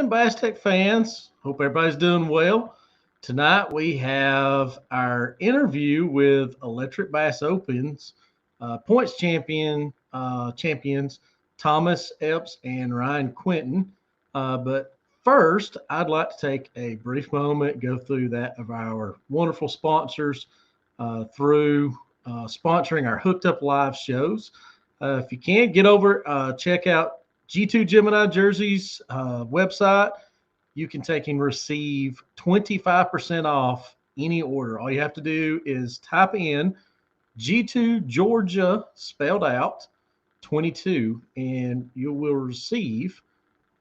morning, Bass-TEC fans. Hope everybody's doing well. Tonight we have our interview with Electric Bass Opens points champions Thomas Epps and Ryan Quinton. But first, I'd like to take a brief moment, go through that of our wonderful sponsors through sponsoring our Hooked Up Live shows. If you can, get over, check out G2 Gemini Jerseys website. You can take and receive 25% off any order. All you have to do is type in G2 Georgia spelled out 22, and you will receive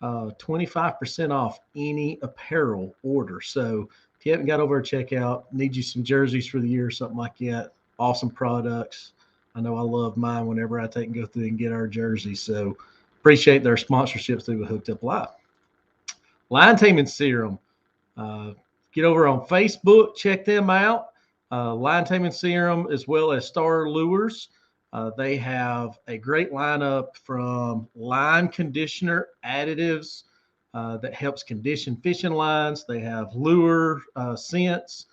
25% off any apparel order. So if you haven't got over a checkout, need you some jerseys for the year or something like that, awesome products. I know I love mine whenever I take and go through and get our jerseys. So appreciate their sponsorship through the Hooked Up Live. Line Taming Serum. Get over on Facebook, check them out. Line Taming Serum as well as Star Lures. They have a great lineup from line conditioner additives that helps condition fishing lines. They have lure scents,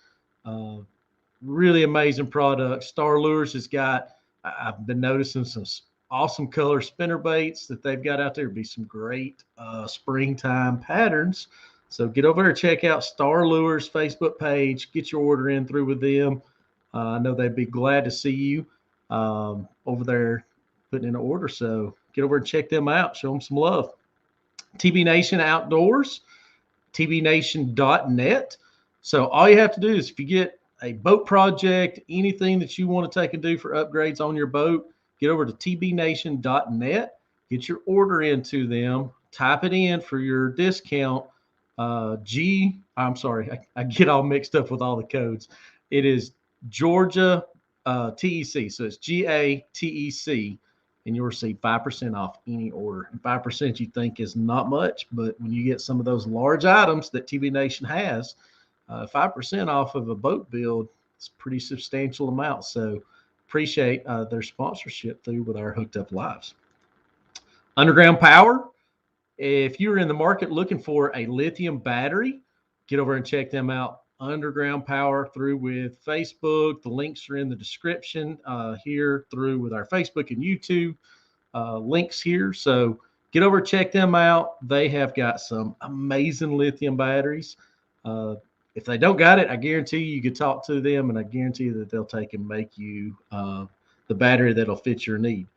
really amazing products. Star Lures has got, I've been noticing some awesome color spinner baits that they've got out there. Be some great springtime patterns. So get over there, check out Star Lures Facebook page, get your order in through with them. I know they'd be glad to see you over there putting in an order. So get over and check them out, show them some love. TB Nation Outdoors, tbnation.net. So all you have to do is if you get a boat project, anything that you want to take and do for upgrades on your boat, get over to tbnation.net, get your order into them, type it in for your discount. I get all mixed up with all the codes. It is Georgia TEC. So it's GATEC, and you'll receive 5% off any order. And 5% you think is not much, but when you get some of those large items that TB Nation has, 5% off of a boat build, it's a pretty substantial amount. So appreciate their sponsorship through with our Hooked Up Lives. Underground Power. If you're in the market looking for a lithium battery, get over and check them out. Underground Power through with Facebook. The links are in the description here through with our Facebook and YouTube links here. So get over, check them out. They have got some amazing lithium batteries. If they don't got it, I guarantee you can talk to them, and I guarantee you that they'll take and make you the battery that'll fit your need.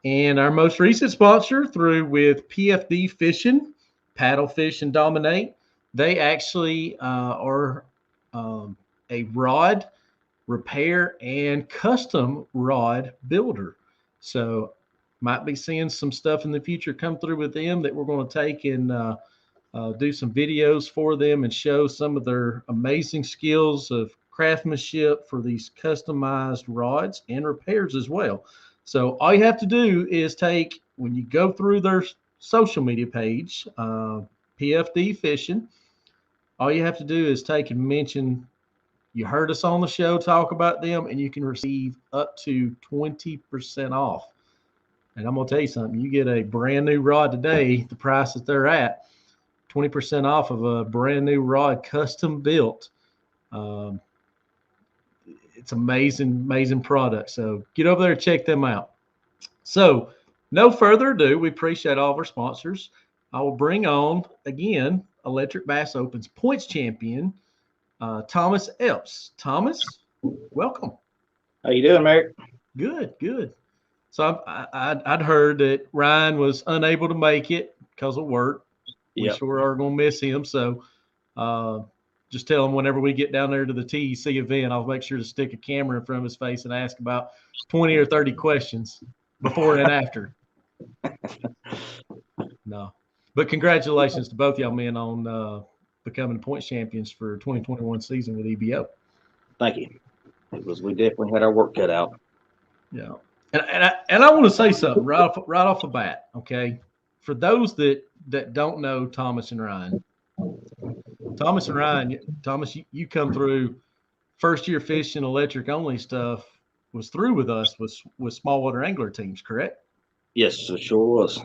And our most recent sponsor through with PFD Fishing, Paddle Fish and Dominate. They actually are a rod repair and custom rod builder. So might be seeing some stuff in the future come through with them that we're going to take and do some videos for them and show some of their amazing skills of craftsmanship for these customized rods and repairs as well. So all you have to do is take, when you go through their social media page, PFD Fishing, all you have to do is take and mention you heard us on the show talk about them, and you can receive up to 20% off. And I'm going to tell you something. You get a brand new rod today, the price that they're at, 20% off of a brand new rod, custom built. It's amazing product. So get over there and check them out. So no further ado, we appreciate all of our sponsors. I will bring on again Electric Bass Opens points champion Thomas Epps. Thomas, welcome. How you doing, Merrick? Good. So I'd heard that Ryan was unable to make it because of work. We sure are going to miss him. So just tell him whenever we get down there to the TEC event, I'll make sure to stick a camera in front of his face and ask about 20 or 30 questions before and after. No. But congratulations to both y'all men on becoming points champions for 2021 season with EBO. Thank you. We definitely had our work cut out. Yeah. And I want to say something right off the bat, okay? For those that don't know Thomas and Ryan, Thomas, you come through first year fishing electric only stuff was through with us with small water angler teams, correct? Yes, it sure was.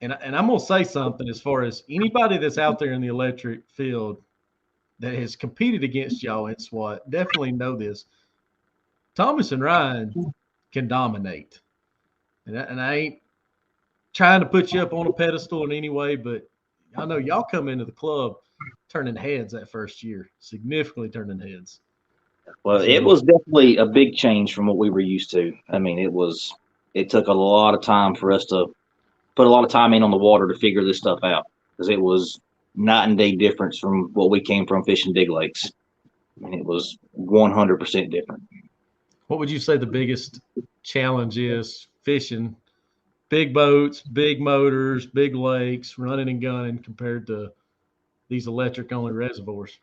and I'm gonna say something as far as anybody that's out there in the electric field that has competed against y'all in SWAT definitely know this. Thomas and Ryan can dominate, and I ain't trying to put you up on a pedestal in any way, but I know y'all come into the club turning heads that first year, significantly turning heads. Well, it So was definitely a big change from what we were used to. I mean, it took a lot of time for us to put a lot of time in on the water to figure this stuff out because it was night and day difference from what we came from fishing big lakes. I mean, it was 100% different. what would you say the biggest challenge is fishing big boats, big motors, big lakes, running and gunning compared to these electric only reservoirs?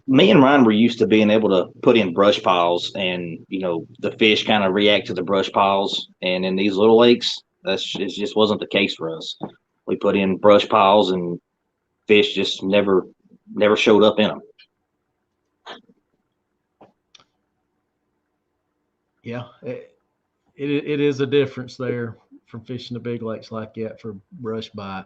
Me and Ryan were used to being able to put in brush piles and, the fish kind of react to the brush piles. And in these little lakes, it just wasn't the case for us. We put in brush piles and fish just never showed up in them. Yeah, it is a difference there from fishing the big lakes like that for brush bite.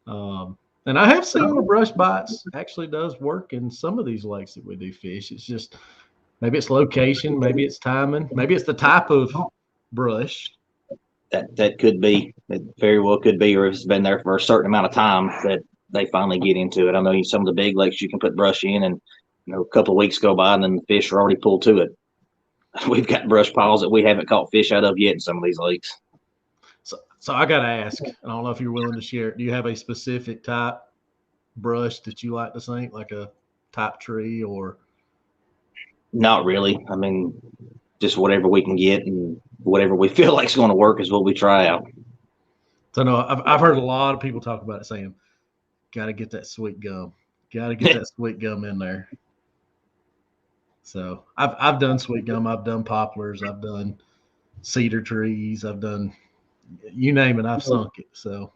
And I have seen where brush bites actually does work in some of these lakes that we do fish. It's just maybe it's location, maybe it's timing, maybe it's the type of brush. That could be, it very well could be, or if it's been there for a certain amount of time that they finally get into it. I know some of the big lakes you can put brush in, and a couple of weeks go by and then the fish are already pulled to it. We've got brush piles that we haven't caught fish out of yet in some of these lakes. So I got to ask, I don't know if you're willing to share it. Do you have a specific type brush that you like to sink, like a type tree or? Not really. I mean, just whatever we can get and whatever we feel like is going to work is what we try out. So no, I've heard a lot of people talk about it saying, got to get that sweet gum, got to get that sweet gum in there. So I've done sweet gum, I've done poplars, I've done cedar trees, I've done you name it, I've sunk it. So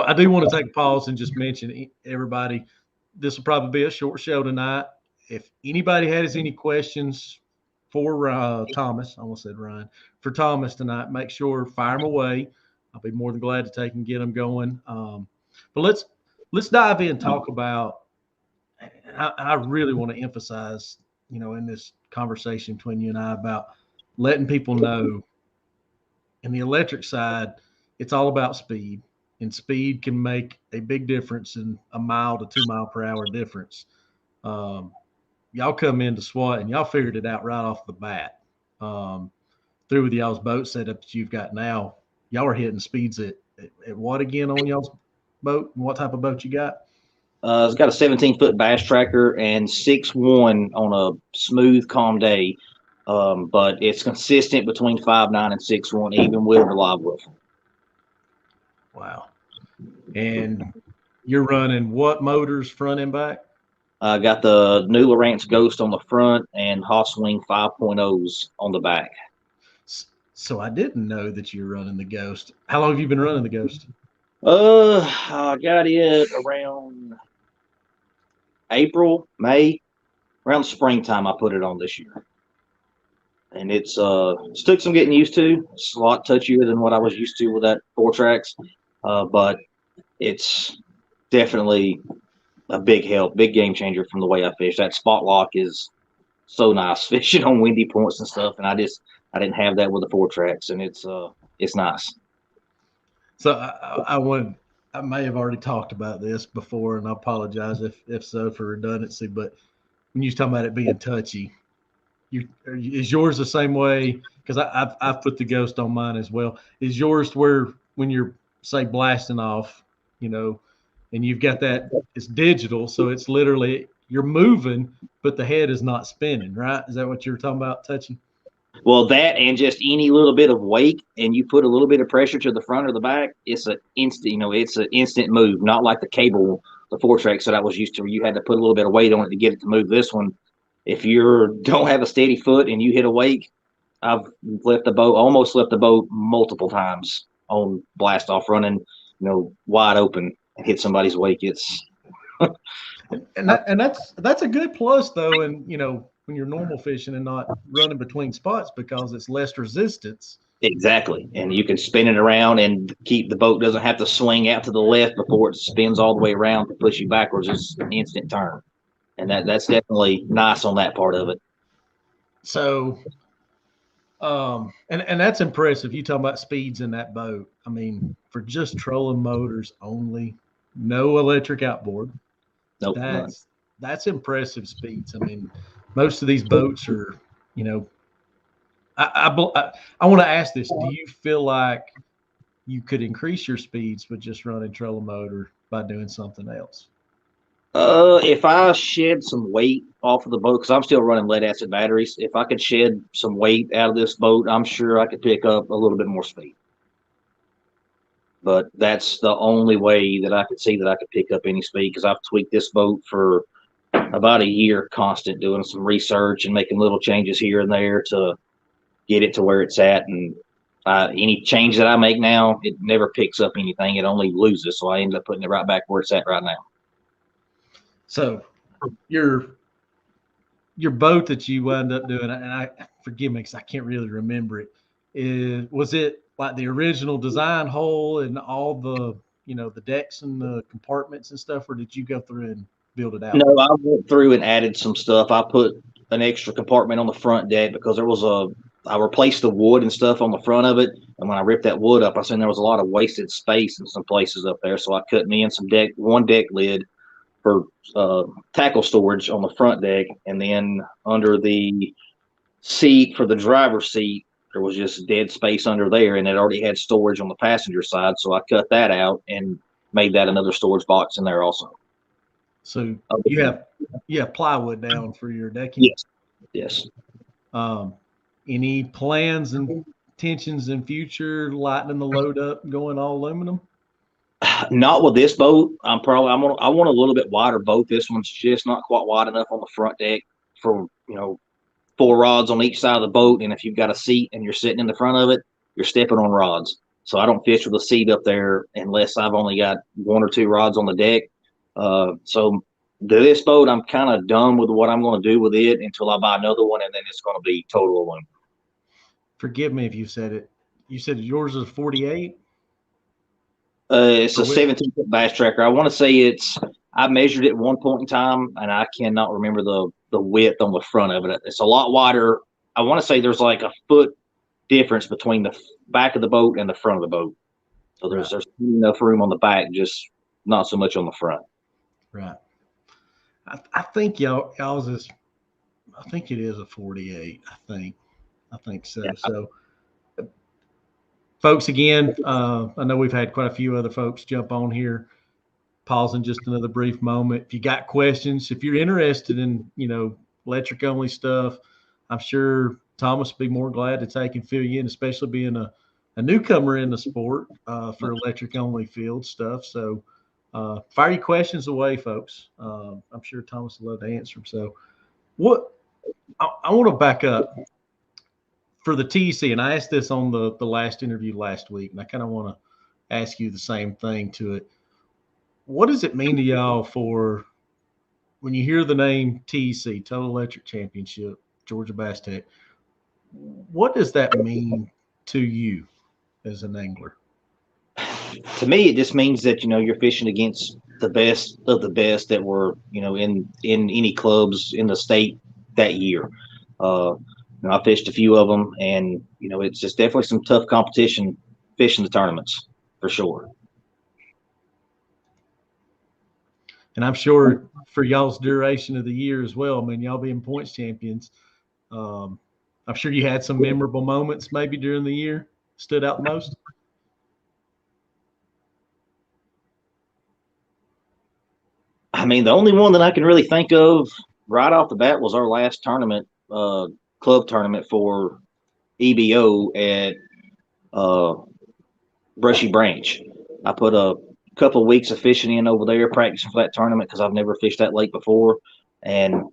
I do want to take a pause and just mention everybody. This will probably be a short show tonight. If anybody has any questions for Thomas, I almost said Ryan, for Thomas tonight, make sure fire them away. I'll be more than glad to take and get them going. But let's dive in and talk about. I really want to emphasize, in this conversation between you and I about letting people know in the electric side, it's all about speed, and speed can make a big difference in a mile to 2 mile per hour difference. Um, y'all come into SWAT and y'all figured it out right off the bat. Through with y'all's boat setup that you've got now, y'all are hitting speeds at what again on y'all's boat? And what type of boat you got? It's got a 17-foot bass tracker and 6'1" on a smooth, calm day. But it's consistent between 5'9" and 6'1", even with the live wolf. Wow. And you're running what motors front and back? I got the new Lowrance Ghost on the front and Hosswing 5.0s on the back. So I didn't know that you're running the Ghost. How long have you been running the Ghost? I got it around April, May, around springtime. I put it on this year, and it's took some getting used to. It's a lot touchier than what I was used to with that 4-tracks, but it's definitely a big help, big game changer from the way I fish. That spot lock is so nice fishing on windy points and stuff, and I didn't have that with the 4-tracks, and it's nice. So I may have already talked about this before, and I apologize if so for redundancy. But when you was talking about it being touchy, is yours the same way? Because I've put the Ghost on mine as well. Is yours where when you're say blasting off, and you've got that it's digital, so it's literally you're moving, but the head is not spinning, right? Is that what you were talking about, touchy? Well, that and just any little bit of wake, and you put a little bit of pressure to the front or the back, it's an instant. It's an instant move, not like the cable, the 4-tracks that I was used to, where you had to put a little bit of weight on it to get it to move. This one, if you don't have a steady foot and you hit a wake, I've almost left the boat multiple times on blast off running, wide open and hit somebody's wake. It's and that's a good plus though, and when you're normal fishing and not running between spots because it's less resistance Exactly. And you can spin it around and keep the boat doesn't have to swing out to the left before it spins all the way around to push you backwards. It's an instant turn. And that's definitely nice on that part of it. So, and that's impressive. You talking about speeds in that boat. I mean, for just trolling motors only, no electric outboard. Nope, none. That's impressive speeds. I mean, most of these boats are, you know, I want to ask this: do you feel like you could increase your speeds with just running trolling motor by doing something else? If I shed some weight off of the boat, because I'm still running lead acid batteries, if I could shed some weight out of this boat, I'm sure I could pick up a little bit more speed. But that's the only way that I could see that I could pick up any speed, because I've tweaked this boat for about a year, constant, doing some research and making little changes here and there to get it to where it's at. And any change that I make now, it never picks up anything. It only loses. So I end up putting it right back where it's at right now. So your boat that you wound up doing, and I forgive me because I can't really remember it. Was it like the original design hull and all the the decks and the compartments and stuff, or did you go through and build it out? No, I went through and added some stuff. I put an extra compartment on the front deck because I replaced the wood and stuff on the front of it. And when I ripped that wood up, I seen there was a lot of wasted space in some places up there. So I cut me in one deck lid for tackle storage on the front deck. And then under the seat for the driver's seat, there was just dead space under there. And it already had storage on the passenger side. So I cut that out and made that another storage box in there also. So you have plywood down for your decking? Yes. Yes. Any plans and intentions in future lightening the load up, going all aluminum? Not with this boat. I want a little bit wider boat. This one's just not quite wide enough on the front deck for 4 rods on each side of the boat. And if you've got a seat and you're sitting in the front of it, you're stepping on rods. So I don't fish with a seat up there unless I've only got 1 or 2 rods on the deck. So this boat, I'm kind of done with what I'm going to do with it until I buy another one, and then it's going to be total aluminum. Forgive me if you said it. You said yours is 48? It's a 17-foot bass tracker. I want to say I measured it at one point in time, and I cannot remember the width on the front of it. It's a lot wider. I want to say there's like a foot difference between the back of the boat and the front of the boat. So there's enough room on the back, just not so much on the front. Right. I think y'all's is. I think it is a 48. I think so. Yeah. So, folks, again, I know we've had quite a few other folks jump on here. Pausing just another brief moment. If you got questions, if you're interested in electric only stuff, I'm sure Thomas would be more glad to take and fill you in, especially being a newcomer in the sport for electric only field stuff. So fire your questions away, folks. I'm sure Thomas would love to answer them. So I want to back up for the TEC, and I asked this on the last interview last week, and I kind of want to ask you the same thing to it. What does it mean to y'all for when you hear the name TEC, Total Electric Championship, Georgia Bass-TEC? What does that mean to you as an angler? To me, it just means that you're fishing against the best of the best that were in any clubs in the state that year. I fished a few of them, and it's just definitely some tough competition fishing the tournaments for sure. And I'm sure for y'all's duration of the year as well, I mean, y'all being points champions, I'm sure you had some memorable moments maybe during the year stood out most. I mean, the only one that I can really think of right off the bat was our last tournament, club tournament for EBO at Brushy Branch. I put a couple of weeks of fishing in over there, practicing for that tournament because I've never fished that lake before. And,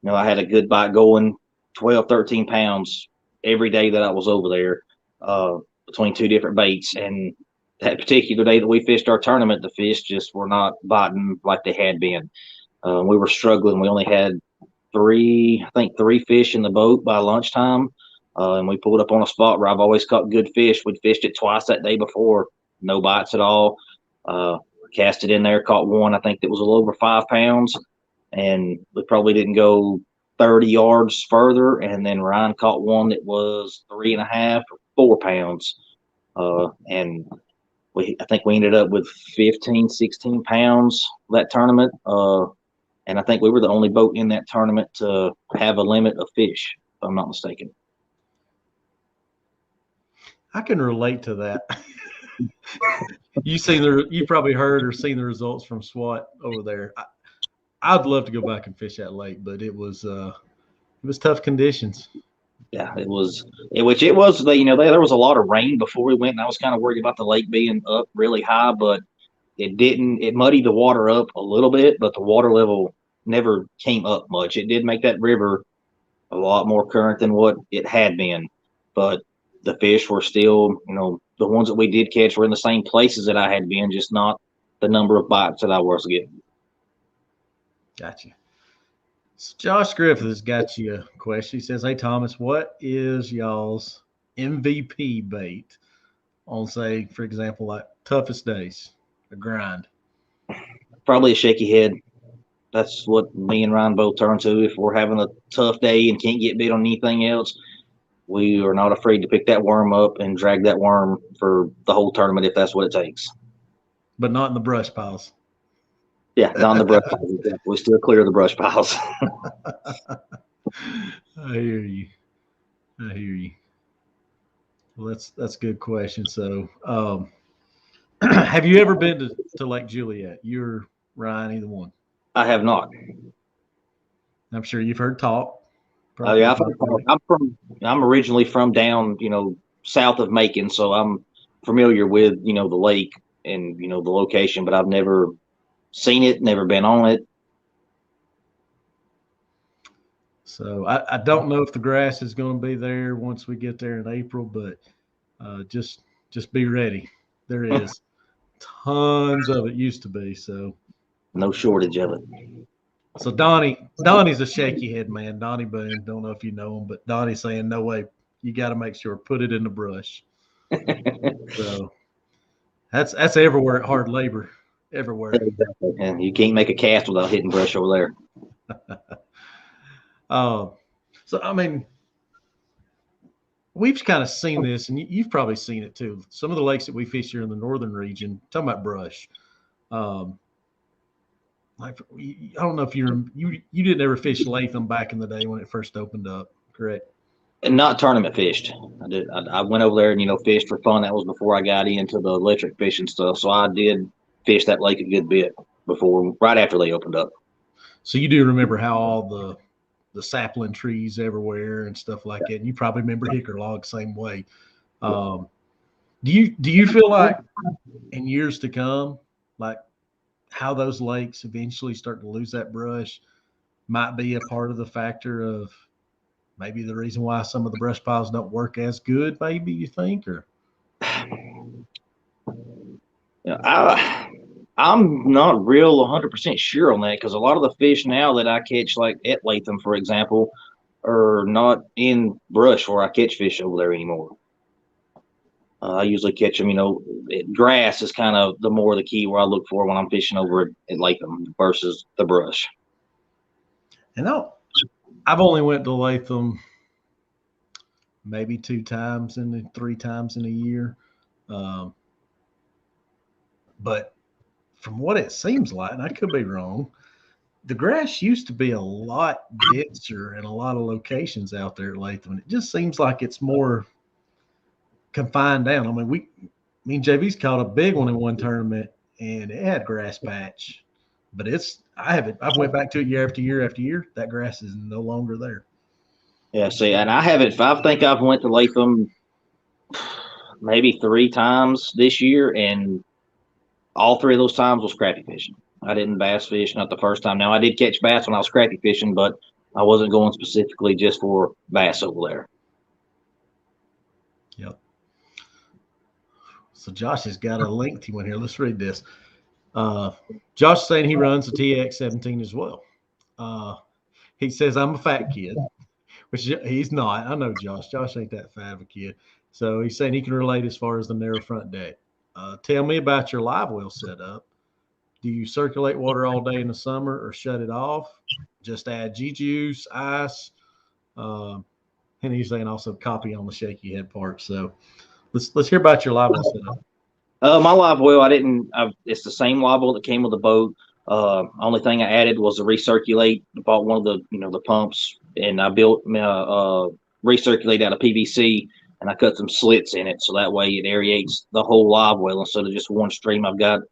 I had a good bite going, 12, 13 pounds every day that I was over there between 2 different baits. And that particular day that we fished our tournament, the fish just were not biting like they had been. We were struggling. We only had 3 fish in the boat by lunchtime. And we pulled up on a spot where I've always caught good fish. We'd fished it twice that day before, no bites at all. Cast it in there, caught one, I think that was a little over 5 pounds, and we probably didn't go 30 yards further. And then Ryan caught one that was 3.5 or 4 pounds. And I think we ended up with 15, 16 pounds that tournament. And I think we were the only boat in that tournament to have a limit of fish, if I'm not mistaken. I can relate to that. You probably heard or seen the results from SWAT over there. I'd love to go back and fish that lake, but it was tough conditions. Yeah, it was. There was a lot of rain before we went, and I was kind of worried about the lake being up really high, but it didn't. It muddied the water up a little bit, but the water level never came up much. It did make that river a lot more current than what it had been, but the fish were still, the ones that we did catch were in the same places that I had been, just not the number of bites that I was getting. Gotcha. So Josh Griffith has got you a question. He says, "Hey Thomas, what is y'all's MVP bait on, say, for example, like toughest days, a grind?" Probably a shaky head. That's what me and Ryan both turn to if we're having a tough day and can't get bit on anything else. We are not afraid to pick that worm up and drag that worm for the whole tournament if that's what it takes. But not in the brush piles. Yeah, not in the brush piles. We still clear the brush piles. I hear you. Well, that's a good question. So, have you ever been to Lake Juliet? You're Ryan, either one. I have not. I'm sure you've heard talk. Oh yeah, I'm originally from down, south of Macon, so I'm familiar with, the lake and, the location, but I've never seen it, never been on it. So I don't know if the grass is going to be there once we get there in April, but just be ready. There is tons of it, used to be. So no shortage of it. So Donnie's a shaky head man. Donnie Boone. Don't know if you know him, but Donnie's saying, "No way, you got to make sure, put it in the brush." So that's everywhere at hard labor, everywhere. Exactly. And you can't make a cast without hitting brush over there. So I mean, we've kind of seen this, and you've probably seen it too. Some of the lakes that we fish here in the northern region, talking about brush. Like, I don't know if you didn't ever fish Latham back in the day when it first opened up, correct? And not tournament fished. I did. I went over there and fished for fun. That was before I got into the electric fishing stuff. So I did fish that lake a good bit right after they opened up. So you do remember how all the sapling trees everywhere and stuff like that. And you probably remember hickory log same way. Do you feel like in years to come, like how those lakes eventually start to lose that brush might be a part of the factor of maybe the reason why some of the brush piles don't work as good, maybe you think? Or I'm not real 100% sure on that, because a lot of the fish now that I catch, like at Latham, for example, are not in brush where I catch fish over there anymore. I usually catch them, grass is kind of the key where I look for when I'm fishing over at Latham versus the brush. And I've only went to Latham maybe 2 times and 3 times in a year. But from what it seems like, and I could be wrong, the grass used to be a lot denser in a lot of locations out there at Latham. It just seems like it's more confined down. I mean, me and JV's caught a big one in one tournament, and it had grass patch, but I've went back to it year after year after year. That grass is no longer there. Yeah, see, and I think I've went to Latham maybe 3 times this year, and all 3 of those times was crappie fishing. I didn't bass fish, not the first time. Now, I did catch bass when I was crappie fishing, but I wasn't going specifically just for bass over there. Yep. So Josh has got a lengthy one here. Let's read this. Josh is saying he runs a TX 17 as well. He says, "I'm a fat kid. Which he's not. I know Josh. Josh ain't that fat of a kid. So he's saying he can relate as far as the narrow front deck. Tell me about your live well setup. Do you circulate water all day in the summer or shut it off? Just add G-juice, ice, and he's saying also copy on the shaky head part. So let's hear about your live well setup. My live well, it's the same live well that came with the boat. Only thing I added was to recirculate. I bought one of the pumps, and I built recirculate out of PVC, and I cut some slits in it so that way it aerates the whole live well instead of just one stream. I've got, I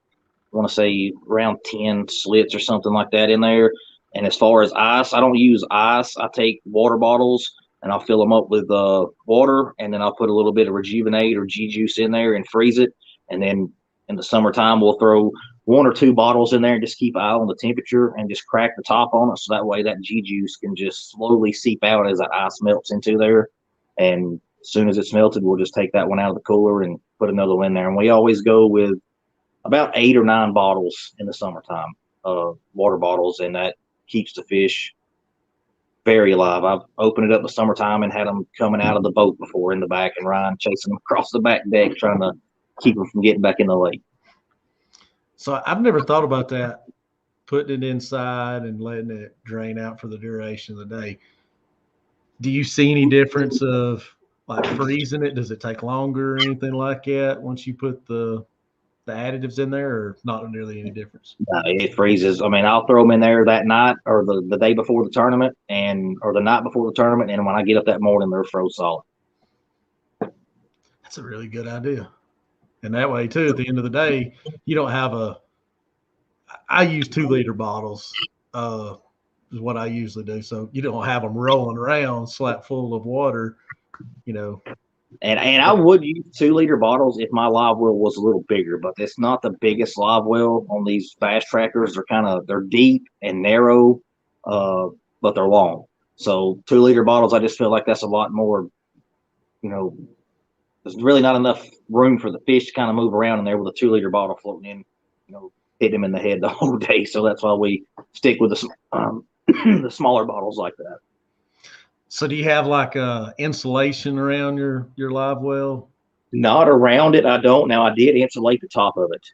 want to say, around 10 slits or something like that in there. And as far as ice, I don't use ice. I take water bottles and I'll fill them up with water, and then I'll put a little bit of Rejuvenate or G juice in there and freeze it. And then in the summertime, we'll throw 1 or 2 bottles in there and just keep an eye on the temperature and just crack the top on it. So that way that G juice can just slowly seep out as that ice melts into there. And as soon as it's melted, we'll just take that one out of the cooler and put another one in there. And we always go with about 8 or 9 bottles in the summertime, water bottles, and that keeps the fish very alive. I've opened it up in the summertime and had them coming out of the boat before in the back, and Ryan chasing them across the back deck trying to keep them from getting back in the lake. So I've never thought about that, putting it inside and letting it drain out for the duration of the day. Do you see any difference of like freezing it? Does it take longer or anything like that once you put the additives in there, or not nearly any difference? It freezes. I mean, I'll throw them in there that night or the day before the tournament or the night before the tournament. And when I get up that morning, they're froze solid. That's a really good idea. And that way too, at the end of the day, you don't have I use 2-liter bottles, is what I usually do. So you don't have them rolling around slap full of water, And I would use 2-liter bottles if my live well was a little bigger, but it's not the biggest live well on these fast trackers. They're deep and narrow, but they're long. So 2-liter bottles, I just feel like that's a lot more, there's really not enough room for the fish to kind of move around in there with a 2-liter bottle floating in, hit him in the head the whole day. So that's why we stick with the smaller bottles like that. So do you have like insulation around your live well? Not around it, I don't. Now, I did insulate the top of it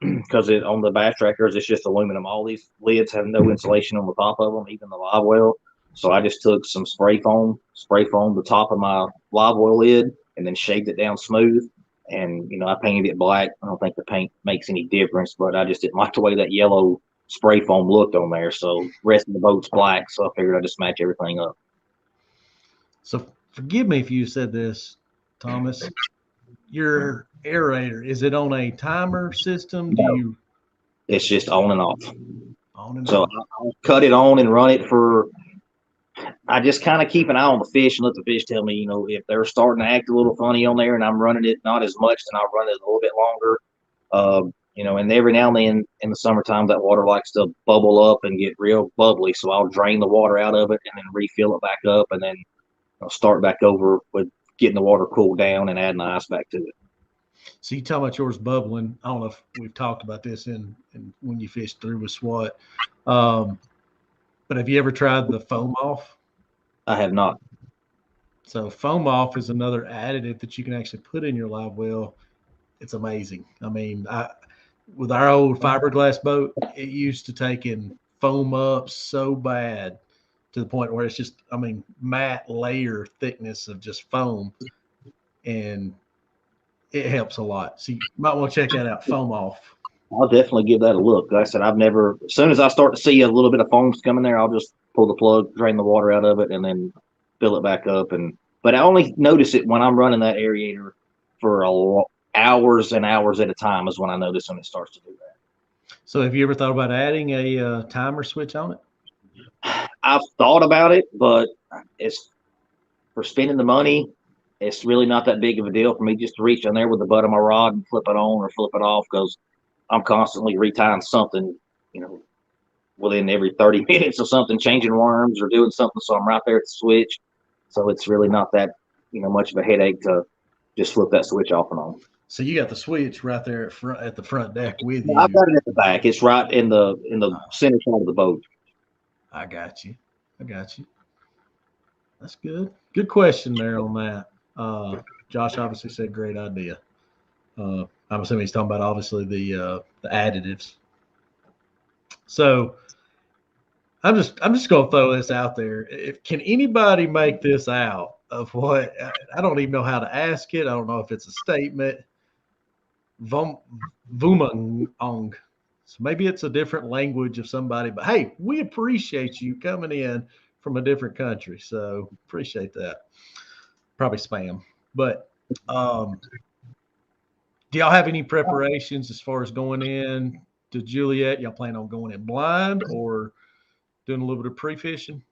because on the bass trackers, it's just aluminum. All these lids have no insulation on the top of them, even the live well. So I just took some spray foam the top of my live well lid, and then shaved it down smooth. And, I painted it black. I don't think the paint makes any difference, but I just didn't like the way that yellow spray foam looked on there. So the rest of the boat's black, so I figured I'd just match everything up. So forgive me if you said this, Thomas. Your aerator, is it on a timer system? It's just on and off. On and so off. I'll cut it on and run it I just kind of keep an eye on the fish and let the fish tell me, if they're starting to act a little funny on there and I'm running it not as much, then I'll run it a little bit longer. And every now and then in the summertime, that water likes to bubble up and get real bubbly. So I'll drain the water out of it and then refill it back up, and then I'll start back over with getting the water cooled down and adding the ice back to it. So you talk about yours bubbling. I don't know if we've talked about this in when you fished through with SWAT. But have you ever tried the foam off? I have not. So foam off is another additive that you can actually put in your live well. It's amazing. I mean, with our old fiberglass boat, it used to take in foam up so bad to the point where it's just, matte layer thickness of just foam, and it helps a lot. So you might want to check that out, foam off. I'll definitely give that a look. Like I said, as soon as I start to see a little bit of foams coming there, I'll just pull the plug, drain the water out of it, and then fill it back up. But I only notice it when I'm running that aerator for hours and hours at a time is when I notice when it starts to do that. So have you ever thought about adding a timer switch on it? I've thought about it, but it's for spending the money. It's really not that big of a deal for me just to reach in there with the butt of my rod and flip it on or flip it off, because I'm constantly retying something, within every 30 minutes of something, changing worms or doing something. So I'm right there at the switch. So it's really not that, much of a headache to just flip that switch off and on. So you got the switch right there at the front deck with you. I've got it at the back. It's right in the center side of the boat. I got you. That's good. Good question there on that. Josh obviously said great idea. I'm assuming he's talking about obviously the additives. So I'm just gonna throw this out there. If can anybody make this out of what I don't even know how to ask it. I don't know if it's a statement. Vom Vumang. So maybe it's a different language of somebody, but hey, we appreciate you coming in from a different country. So appreciate that. Probably spam. But do y'all have any preparations as far as going in to Juliet? Y'all plan on going in blind or doing a little bit of pre-fishing?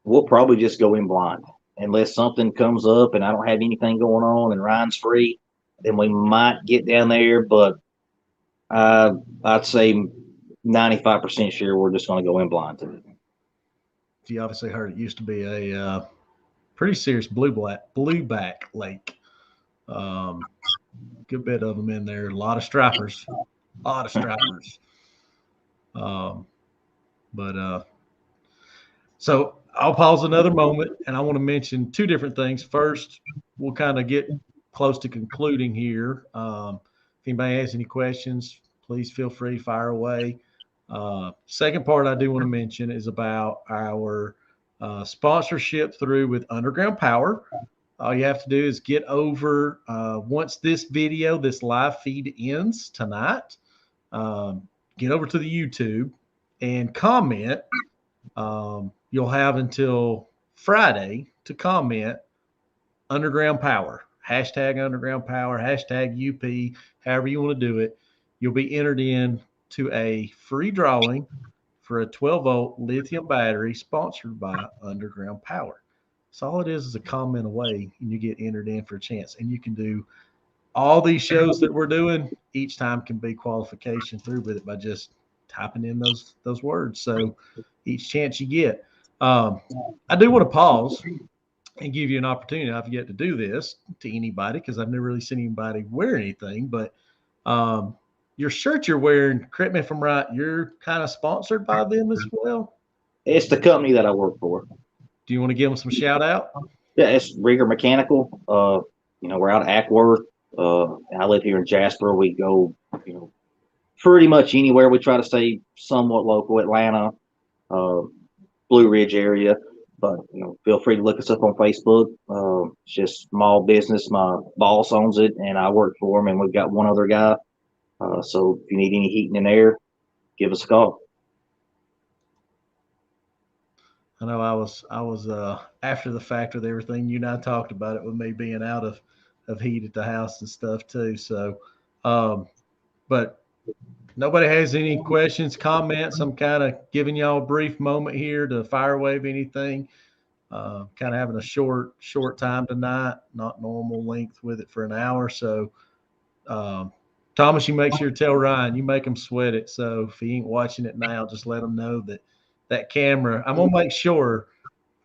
We'll probably just go in blind unless something comes up and I don't have anything going on and Ryan's free. Then we might get down there, but I'd say 95% sure we're just going to go in blind to it. You obviously heard it used to be a pretty serious blueback lake. Um, good bit of them in there. A lot of strappers. A lot of strappers. Um, but so I'll pause another moment, and I want to mention two different things. First, we'll kind of get close to concluding here. If anybody has any questions, please feel free to fire away. Second part I do want to mention is about our sponsorship through with Underground Power. All you have to do is get over once this video, this live feed ends tonight. Get over to the YouTube and comment. You'll have until Friday to comment Underground Power, hashtag Underground Power, hashtag UP, however you want to do it. You'll be entered in to a free drawing for a 12-volt lithium battery sponsored by Underground Power. So all it is a comment away, and you get entered in for a chance. And you can do all these shows that we're doing. Each time can be qualification through with it by just typing in those words. So each chance you get. I do want to pause and give you an opportunity. I've yet to do this to anybody because I've never really seen anybody wear anything. But your shirt you're wearing, correct me if I'm right, you're kind of sponsored by them as well. It's the company that I work for. Do you want to give them some shout out? Yeah, it's Rigger Mechanical. We're out of Ackworth. I live here in Jasper. We go, pretty much anywhere. We try to stay somewhat local, Atlanta, Blue Ridge area. But feel free to look us up on Facebook. It's just small business. My boss owns it, and I work for him. And we've got one other guy. So if you need any heating and air, give us a call. I know I was after the fact with everything you and I talked about it with me being out of heat at the house and stuff too. So, but nobody has any questions, comments. I'm kind of giving y'all a brief moment here to fire wave anything. Kind of having a short time tonight, not normal length with it for an hour. So, Thomas, you make sure to tell Ryan, you make him sweat it. So if he ain't watching it now, just let him know that camera, I'm going to make sure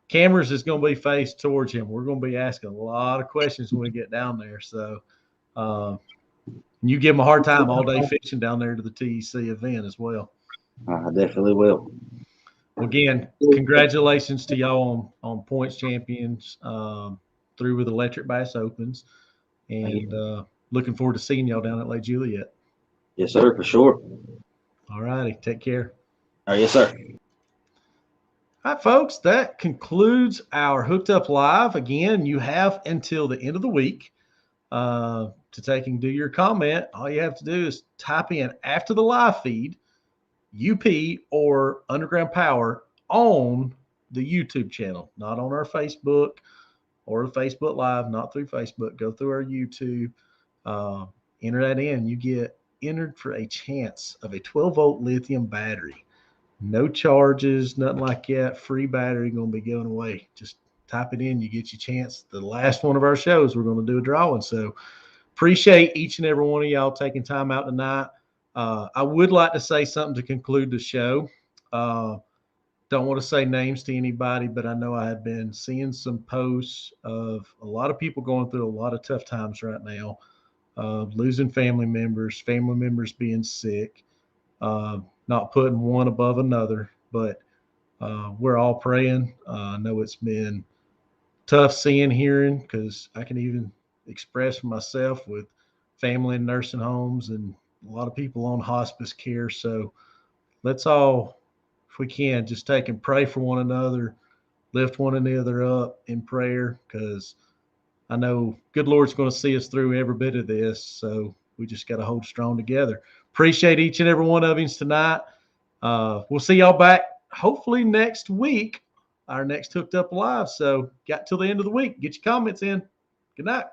cameras is going to be faced towards him. We're going to be asking a lot of questions when we get down there. So you give him a hard time all day fishing down there to the TEC event as well. I definitely will. Again, congratulations to y'all on points champions through with Electric Bass Opens. And looking forward to seeing y'all down at Lake Juliet. Yes, sir, for sure. All righty. Take care. All right, yes, sir. All right, folks, that concludes our Hooked Up Live. Again, you have until the end of the week to take and do your comment. All you have to do is type in after the live feed, UP or Underground Power on the YouTube channel, not on our Facebook or the Facebook Live, not through Facebook. Go through our YouTube, enter that in. You get entered for a chance of a 12-volt lithium battery. No charges, nothing like that. Free battery going to be going away. Just type it in. You get your chance. The last one of our shows, we're going to do a drawing. So appreciate each and every one of y'all taking time out tonight. I would like to say something to conclude the show. Don't want to say names to anybody, but I know I have been seeing some posts of a lot of people going through a lot of tough times right now, losing family members being sick, not putting one above another, but we're all praying. I know it's been tough seeing, hearing, because I can even express myself with family in nursing homes and a lot of people on hospice care. So let's all, if we can, just take and pray for one another, lift one another up in prayer, because I know good Lord's going to see us through every bit of this. So we just got to hold strong together. Appreciate each and every one of you tonight. We'll see y'all back hopefully next week, our next Hooked Up Live. So got till the end of the week. Get your comments in. Good night.